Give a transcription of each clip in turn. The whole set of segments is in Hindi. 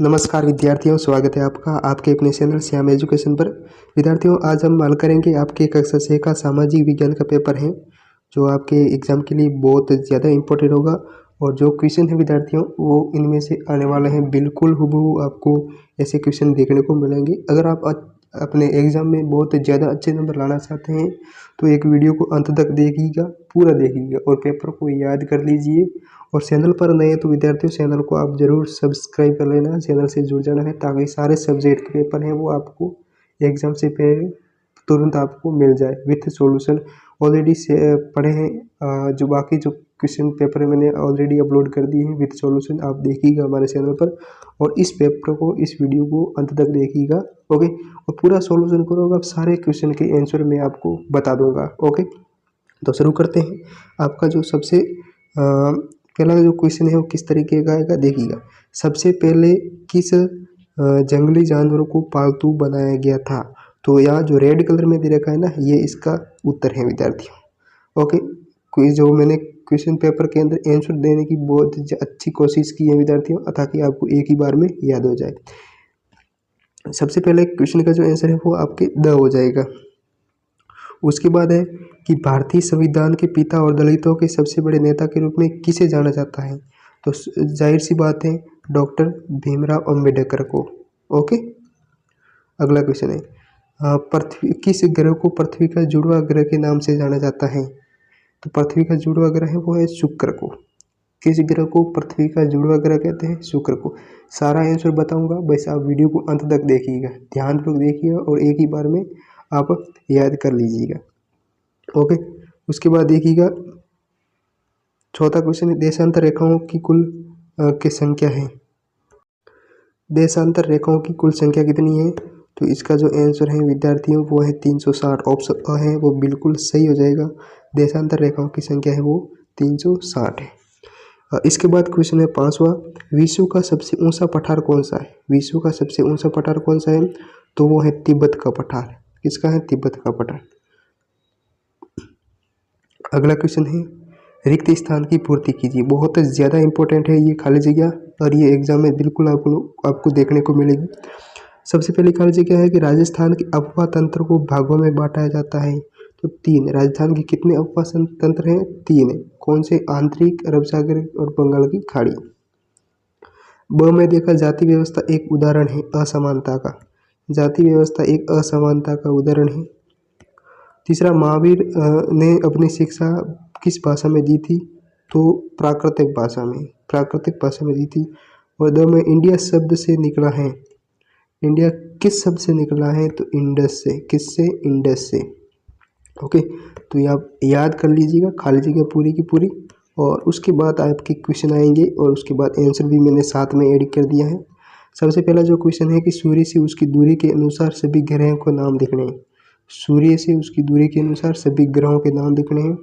नमस्कार विद्यार्थियों, स्वागत है आपका आपके अपने चैनल श्याम एजुकेशन पर। विद्यार्थियों, आज हम हल करेंगे आपके कक्षा 6 का सामाजिक विज्ञान का पेपर है, जो आपके एग्जाम के लिए बहुत ज़्यादा इम्पोर्टेंट होगा। और जो क्वेश्चन है विद्यार्थियों, वो इनमें से आने वाले हैं। बिल्कुल हूबहू आपको ऐसे क्वेश्चन देखने को मिलेंगे। अगर आप अपने एग्जाम में बहुत ज़्यादा अच्छे नंबर लाना चाहते हैं तो एक वीडियो को अंत तक देखिएगा, पूरा देखिएगा और पेपर को याद कर लीजिए। और चैनल पर नए तो विद्यार्थियों, चैनल को आप जरूर सब्सक्राइब कर लेना, चैनल से जुड़ जाना है, ताकि सारे सब्जेक्ट के पेपर हैं वो आपको एग्जाम से पहले तुरंत आपको मिल जाए विथ सॉल्यूशन। ऑलरेडी से पढ़े हैं, जो बाकी जो क्वेश्चन पेपर मैंने ऑलरेडी अपलोड कर दिए हैं विथ सॉल्यूशन, आप देखिएगा हमारे चैनल पर। और इस पेपर को, इस वीडियो को अंत तक देखिएगा, ओके। और पूरा सॉल्यूशन करोगे, आप सारे क्वेश्चन के आंसर मैं आपको बता दूंगा, ओके। तो शुरू करते हैं। आपका जो सबसे पहला जो क्वेश्चन है वो किस तरीके का आएगा, देखिएगा। सबसे पहले किस जंगली जानवरों को पालतू बनाया गया था? तो यहाँ जो रेड कलर में दे रखा है ना, ये इसका उत्तर है विद्यार्थियों, ओके। कोई जो मैंने क्वेश्चन पेपर के अंदर आंसर देने की बहुत अच्छी कोशिश की है विद्यार्थियों, ताकि आपको एक ही बार में याद हो जाए। सबसे पहले क्वेश्चन का जो आंसर है वो आपके द हो जाएगा। उसके बाद है कि भारतीय संविधान के पिता और दलितों के सबसे बड़े नेता के रूप में किसे जाना जाता है? तो जाहिर सी बात है, डॉक्टर भीमराव अंबेडकर को, ओके। अगला क्वेश्चन है, पृथ्वी किस ग्रह को पृथ्वी का जुड़वा ग्रह के नाम से जाना जाता है? तो पृथ्वी का जुड़वा ग्रह है वो है शुक्र को। किस ग्रह को पृथ्वी का जुड़वा ग्रह कहते हैं? शुक्र को। सारा आंसर बताऊंगा, बस आप वीडियो को अंत तक देखिएगा, ध्यानपूर्वक देखिएगा और एक ही बार में आप याद कर लीजिएगा, ओके। उसके बाद देखिएगा, चौथा क्वेश्चन है, देशांतर रेखाओं की कुल की संख्या है। देशांतर रेखाओं की कुल संख्या कितनी है? तो इसका जो आंसर है विद्यार्थियों वो है 360। ऑप्शन अ है वो बिल्कुल सही हो जाएगा। देशांतर रेखाओं की संख्या है वो 360 है। इसके बाद क्वेश्चन है पांचवा, विश्व का सबसे ऊंचा पठार कौन सा है? विश्व का सबसे ऊंचा पठार कौन सा है? तो वो है तिब्बत का पठार। किसका है? तिब्बत का पठार। अगला क्वेश्चन है, रिक्त स्थान की पूर्ति कीजिए। बहुत ज़्यादा इंपॉर्टेंट है ये खाली जगह, और ये एग्जाम में बिल्कुल आपको देखने को मिलेगी। सबसे पहली खाली जगह है कि राजस्थान के अफवाह तंत्र को भागों में बांटा जाता है। तो 3। राजस्थान के कितने अफवाह तंत्र हैं? 3 है। कौन से? आंतरिक, अरब सागर और बंगाल की खाड़ी। ब में देखा, जाति व्यवस्था एक उदाहरण है असमानता का। जाति व्यवस्था एक असमानता का उदाहरण है। तीसरा, महावीर ने अपनी शिक्षा किस भाषा में दी थी? तो प्राकृतिक भाषा में, प्राकृतिक भाषा में दी थी। और द में इंडिया शब्द से निकला है। इंडिया किस शब्द से निकला है? तो इंडस से। किससे? इंडस से, ओके। तो ये आप याद कर लीजिएगा, खाली जगह पूरी की पूरी। और उसके बाद आपके क्वेश्चन आएंगे, और उसके बाद आंसर भी मैंने साथ में ऐड कर दिया है। सबसे पहला जो क्वेश्चन है कि सूर्य से उसकी दूरी के अनुसार सभी ग्रहों को नाम लिखने हैं। सूर्य से उसकी दूरी के अनुसार सभी ग्रहों के नाम लिखने हैं।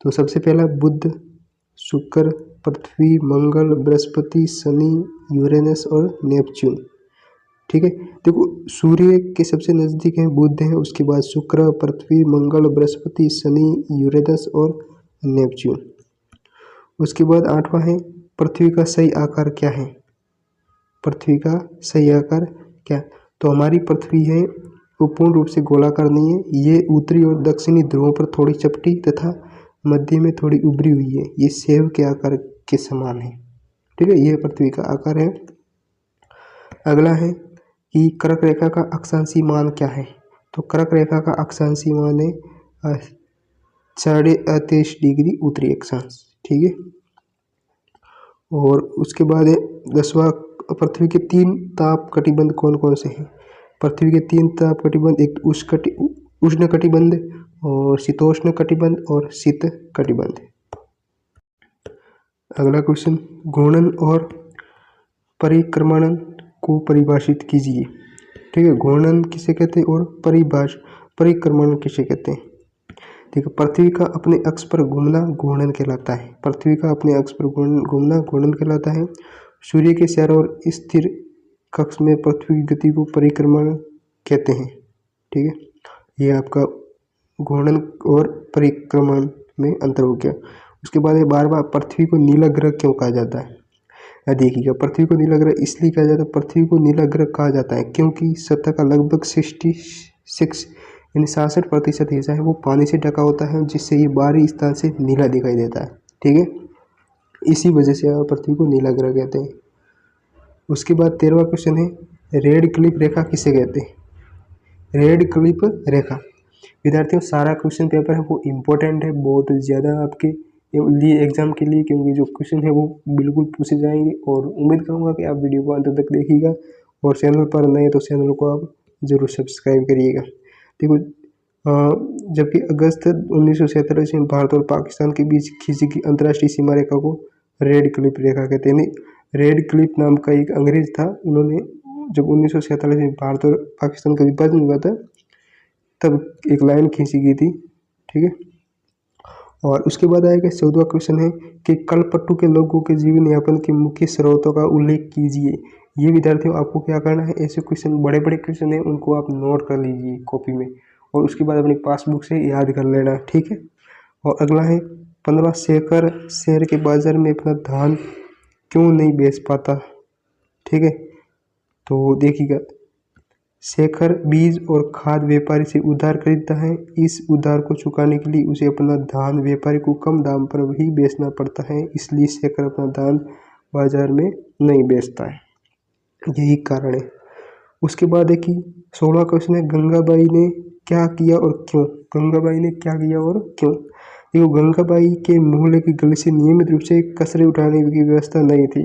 तो सबसे पहला बुध, शुक्र, पृथ्वी, मंगल, बृहस्पति, शनि, यूरेनस और नेपच्यून, ठीक है। देखो, सूर्य के सबसे नज़दीक है बुध है, उसके बाद शुक्र, पृथ्वी, मंगल, बृहस्पति, शनि, यूरेनस और नेपच्यून। उसके बाद 8वां है, पृथ्वी का सही आकार क्या है? पृथ्वी का सही आकार क्या? तो हमारी पृथ्वी है वो पूर्ण रूप से गोलाकार नहीं है, ये उत्तरी और दक्षिणी ध्रुवों पर थोड़ी चपटी तथा मध्य में थोड़ी उभरी हुई है। ये सेब के आकार के समान है, ठीक है। ये पृथ्वी का आकार है। अगला है कि कर्क रेखा का अक्षांशीय मान क्या है? तो कर्क रेखा का अक्षांशीय मान है 23.5 डिग्री उत्तरी अक्षांश, ठीक है। और उसके बाद है 10वां, पृथ्वी के 3 ताप कटिबंध कौन कौन से हैं? पृथ्वी के 3 ताप कटिबंध, एक उष्ण कटिबंध और शीतोष्ण कटिबंध और शीत कटिबंध। अगला क्वेश्चन, घूर्णन और परिक्रमण को परिभाषित कीजिए, ठीक है। घूर्णन किसे कहते हैं और परिक्रमण किसे कहते हैं? ठीक है, पृथ्वी का अपने अक्ष पर घूमना घूर्णन कहलाता है। पृथ्वी का अपने अक्ष पर घूमना घूर्णन कहलाता है। सूर्य के चारों ओर स्थिर कक्ष में पृथ्वी की गति को परिक्रमण कहते हैं, ठीक है। ये आपका घूर्णन और परिक्रमण में अंतर हो गया। उसके बाद 12वां, पृथ्वी को नीला ग्रह क्यों कहा जाता है? देखिएगा, पृथ्वी को नीला ग्रह इसलिए कहा जाता है, पृथ्वी को नीला ग्रह कहा जाता है क्योंकि सतह का लगभग 66 यानी 66% हिस्सा है वो पानी से ढका होता है, जिससे ये बाहरी स्थान से नीला दिखाई देता है। ठीक है, इसी वजह से पृथ्वी को नीला ग्रह कहते हैं। उसके बाद 13वां क्वेश्चन है, रेड क्लिप रेखा किसे कहते हैं? रेड क्लिप रेखा विद्यार्थियों, सारा क्वेश्चन पेपर है वो इम्पोर्टेंट है बहुत ज़्यादा आपके लिए एग्जाम के लिए, क्योंकि जो क्वेश्चन है वो बिल्कुल पूछे जाएंगे। और उम्मीद करूंगा कि आप वीडियो को अंत तक देखिएगा, और चैनल पर नए तो चैनल को आप जरूर सब्सक्राइब करिएगा। देखो, जबकि अगस्त 1947 में भारत और पाकिस्तान के बीच खींची गई अंतर्राष्ट्रीय सीमा रेखा को रेड क्लिप रेखा कहते हैं। रेड क्लिप नाम का एक अंग्रेज था, उन्होंने जब 1947 में भारत और पाकिस्तान का विभाजन हुआ था तब एक लाइन खींची गई थी। ठीक है, और उसके बाद आएगा 14वां क्वेश्चन है कि कल्पट्टू के लोगों के जीवन यापन के मुख्य स्रोतों का उल्लेख कीजिए। ये विद्यार्थियों आपको क्या करना है, ऐसे क्वेश्चन बड़े बड़े क्वेश्चन है उनको आप नोट कर लीजिए कॉपी में, और उसके बाद अपनी पासबुक से याद कर लेना। ठीक है, और अगला है 15वां, शेखर शहर के बाजार में अपना धान क्यों नहीं बेच पाता? ठीक है, तो देखिएगा, शेखर बीज और खाद व्यापारी से उधार खरीदता है। इस उधार को चुकाने के लिए उसे अपना धान व्यापारी को कम दाम पर ही बेचना पड़ता है, इसलिए शेखर अपना धान बाजार में नहीं बेचता है, यही कारण है। उसके बाद है कि 16वां क्वेश्चन है, गंगाबाई ने क्या किया और क्यों? गंगाबाई ने क्या किया और क्यों? देखो, गंगाबाई के मोहल्ले की गली से नियमित रूप से कचरे उठाने की व्यवस्था नहीं थी,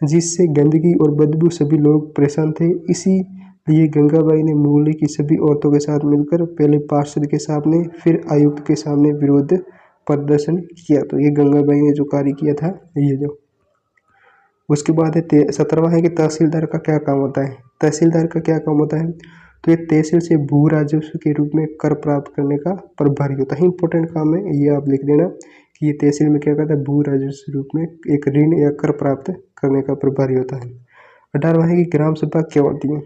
जिससे गंदगी और बदबू सभी लोग परेशान थे। इसीलिए गंगाबाई ने मोहल्ले की सभी औरतों के साथ मिलकर पहले पार्षद के सामने फिर आयुक्त के सामने विरोध प्रदर्शन किया। तो ये गंगाबाई ने जो कार्य किया था ये जो। उसके बाद है 17वां है कि तहसीलदार का क्या काम होता है? तहसीलदार का क्या काम होता है? तो ये तहसील से भू राजस्व के रूप में कर प्राप्त करने का प्रभारी होता है। इंपॉर्टेंट काम है, ये आप लिख देना कि ये तहसील में क्या करता है, भू राजस्व रूप में एक ऋण या कर प्राप्त करने का प्रभारी होता है। 18वां है कि ग्राम सभा क्या होती है?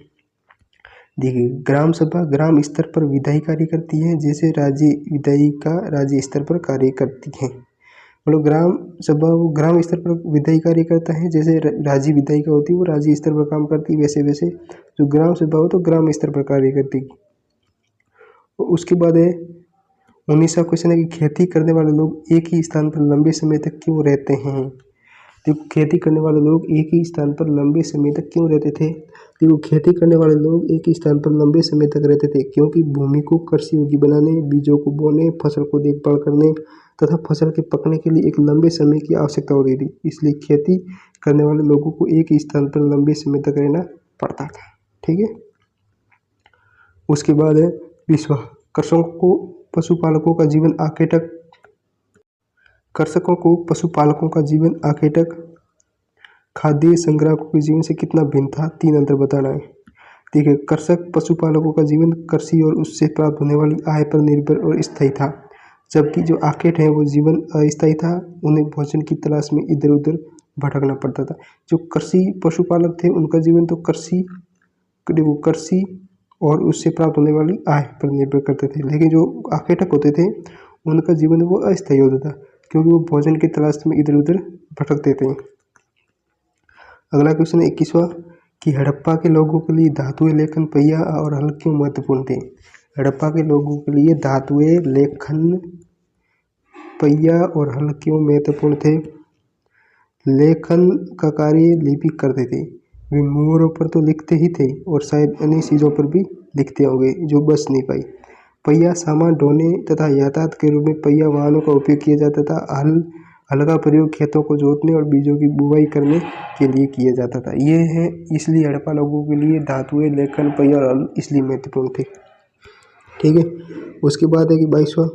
देखिए, ग्राम सभा ग्राम स्तर पर विधायी कार्य करती है, जैसे राज्य विधायिका राज्य स्तर पर कार्य करती है। मतलब ग्राम सभा वो ग्राम स्तर पर विधायी कार्य करता है, जैसे राज्य विधायिका होती है वो राज्य स्तर पर काम करती है, वैसे वैसे जो ग्राम सभा हो तो ग्राम स्तर पर कार्य करती है। उसके बाद है 19वां क्वेश्चन है कि खेती करने वाले लोग एक ही स्थान पर लंबे समय तक क्यों रहते हैं? देखो, खेती करने वाले लोग एक ही स्थान पर लंबे समय तक क्यों रहते थे? देखो, खेती करने वाले लोग एक ही स्थान पर लंबे समय तक रहते थे क्योंकि भूमि को कृषि योग्य बनाने, बीजों को बोने, फसल को देखभाल करने तथा फसल के पकने के लिए एक लंबे समय की आवश्यकता होती थी। इसलिए खेती करने वाले लोगों को एक ही स्थान पर लंबे समय तक रहना पड़ता था। ठीक है, उसके बाद है 20वां, कृषकों को पशुपालकों का जीवन आकेटक कृषकों को पशुपालकों का जीवन आकेटक खाद्य संग्राहकों के जीवन से कितना भिन्न था? 3 अंतर बताना है। देखिए, कृषक पशुपालकों का जीवन कृषि और उससे प्राप्त होने वाली आय पर निर्भर और स्थायी था, जबकि जो आकेट है वो जीवन अस्थायी था, उन्हें भोजन की तलाश में इधर उधर भटकना पड़ता था। जो कृषि पशुपालक थे उनका जीवन तो कृषि और उससे प्राप्त होने वाली आय पर निर्भर करते थे, लेकिन जो आकेटक होते थे उनका जीवन वो अस्थायी होता था, क्योंकि वो भोजन की तलाश में इधर उधर भटकते थे। अगला क्वेश्चन 21वां कि हड़प्पा के लोगों के लिए धातुएं लेखन पहिया और हल क्यों महत्वपूर्ण थे? हड़प्पा के लोगों के लिए धातुएं लेखन पहिया और हल क्यों महत्वपूर्ण थे? लेखन का कार्य लिपि करते थे, वे मोहरों पर तो लिखते ही थे और शायद अन्य चीज़ों पर भी लिखते होंगे जो बच नहीं पाई। पहिया सामान ढोने तथा यातायात के रूप में पहिया वाहनों का उपयोग किया जाता था। हल का प्रयोग खेतों को जोतने और बीजों की बुवाई करने के लिए किया जाता था। ये है, इसलिए हड़प्पा लोगों के लिए धातुएं लेखन पहिया और हल इसलिए महत्वपूर्ण थे। ठीक है, उसके बाद है कि 22वां,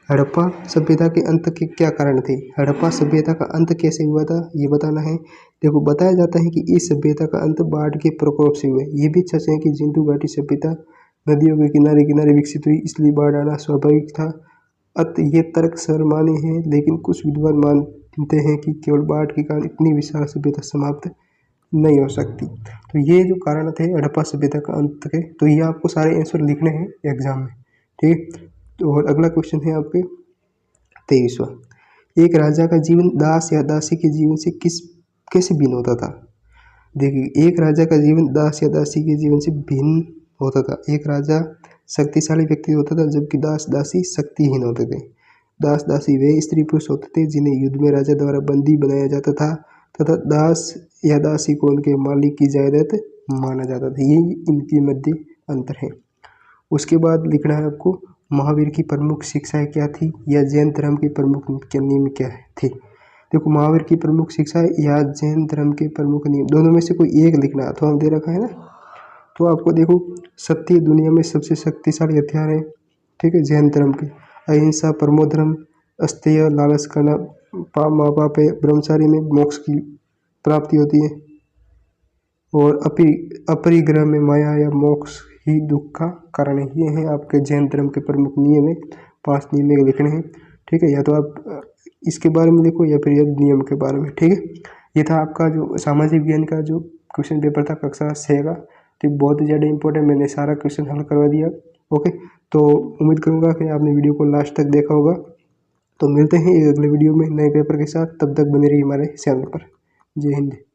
हड़प्पा सभ्यता के अंत के क्या कारण थे? हड़प्पा सभ्यता का अंत कैसे हुआ था ये बताना है। देखो, बताया जाता है कि इस सभ्यता का अंत बाढ़ के प्रकोप से हुआ। ये भी सच है कि सिंधु घाटी सभ्यता नदियों के किनारे किनारे विकसित हुई, इसलिए बाढ़ आना स्वाभाविक था। ये तर्क सर्वमान्य है, लेकिन कुछ विद्वान मानते हैं कि केवल बाढ़ के कारण इतनी विशाल सभ्यता समाप्त नहीं हो सकती। तो ये जो कारण थे हड़प्पा सभ्यता का अंत के, तो ये आपको सारे आंसर लिखने हैं एग्जाम में। ठीक, तो और अगला क्वेश्चन है आपके 23वां, एक राजा का जीवन दास या दासी के जीवन से किस कैसे भिन्न होता था? देखिए, एक राजा का जीवन दास या दासी के जीवन से भिन्न होता था। एक राजा शक्तिशाली व्यक्ति होता था, जबकि दास दासी शक्तिहीन होते थे। दास दासी वे स्त्री पुरुष होते थे जिन्हें युद्ध में राजा द्वारा बंदी बनाया जाता था तथा दास या दासी को उनके मालिक की जायदाद माना जाता था। यही इनके मध्य अंतर है। उसके बाद लिखना है आपको महावीर की प्रमुख शिक्षाएं क्या थी या जैन धर्म के प्रमुख नियम क्या थे। देखो, महावीर की प्रमुख शिक्षा या जैन धर्म के प्रमुख नियम, दोनों में से कोई एक लिखना है। तो हम दे रखा है ना, तो आपको देखो, सत्य दुनिया में सबसे शक्तिशाली हथियार है, ठीक है, जैन धर्म के। अहिंसा परमो धर्म, अस्तेय लालच करना माँ बाप है, ब्रह्मचारी में मोक्ष की प्राप्ति होती है, और अपरिग्रह में माया या मोक्ष ही दुख का कारण है। ये हैं आपके जैन धर्म के प्रमुख नियम है। 5 नियम लिखने हैं, ठीक है। या तो आप इसके बारे में लिखो या फिर ये नियम के बारे में, ठीक है। ये था आपका जो सामाजिक विज्ञान का जो क्वेश्चन पेपर था कक्षा 6 का। तो बहुत ही ज़्यादा इंपॉर्टेंट, मैंने सारा क्वेश्चन हल करवा दिया। ओके, तो उम्मीद करूँगा कि आपने वीडियो को लास्ट तक देखा होगा। तो मिलते हैं एक अगले वीडियो में नए पेपर के साथ। तब तक बने रहिए हमारे चैनल पर। जय हिंद।